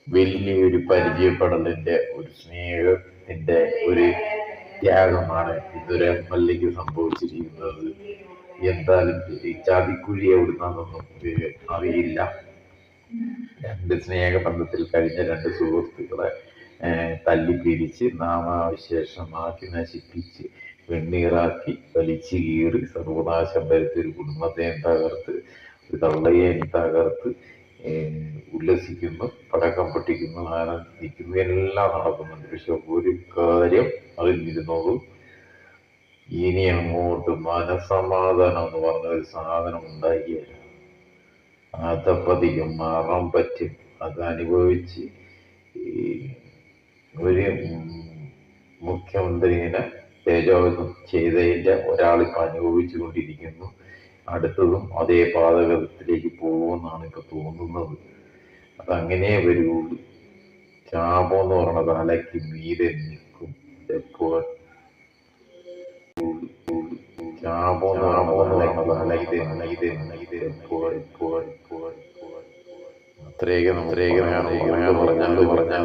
വലിയൊരു പരിചയപ്പെടലിന്റെ ഒരു സ്നേഹത്തിന്റെ ഒരു ത്യാഗമാണ് ഇതുവരെ എംഎൽഎക്ക് സംഭവിച്ചിരിക്കുന്നത്. എന്തായാലും ഈ ചതിക്കുഴി എവിടുന്നാന്നൊന്നും അറിയില്ല. രണ്ട് സ്നേഹബന്ധത്തിൽ കഴിഞ്ഞ രണ്ട് സുഹൃത്തുക്കളെ തല്ലിപ്പിരിച്ച് നാമാവിശേഷമാക്കി നശിപ്പിച്ച് വെണ്ണീറാക്കി വലിച്ചു കീറി സർവനാശം വരുത്തി ഒരു കുടുംബത്തെയും തകർത്ത് ഒരു തള്ളയെയും തകർത്ത് ഉല്ലസിക്കുന്നു, പടക്കം പൊട്ടിക്കുന്നു, ആനന്ദിക്കുന്നു, എല്ലാം നടക്കുന്നുണ്ട്. പക്ഷെ ഒരു കാര്യം അറിഞ്ഞിരുന്നോളൂ, ഇനി അങ്ങോട്ട് മനസമാധാനം എന്ന് പറഞ്ഞൊരു സാധനം ഉണ്ടാക്കിയാൽ അതപ്പതിക്കും മാറാൻ പറ്റും. അത് അനുഭവിച്ച് ഒരു മുഖ്യമന്ത്രിനെ തേജോവധം ചെയ്തതിന്റെ ഒരാളിപ്പോ അനുഭവിച്ചു കൊണ്ടിരിക്കുന്നു. അടുത്തതും അതേ പാതകത്തിലേക്ക് പോകുമെന്നാണ് ഇപ്പൊ തോന്നുന്നത്. അതങ്ങനെ വരുള്ളൂ. ശാപം എന്ന് പറയുന്നത് തലയ്ക്ക് മീതെ നിൽക്കും എപ്പോൾ. ശാപം എന്ന് പറയുന്നത് തലയ്ക്ക് മീതെ നിൽക്കും എപ്പോൾ. അത്രയൊക്കെ നമുക്ക് പറയാനുള്ളത്. പറഞ്ഞാൽ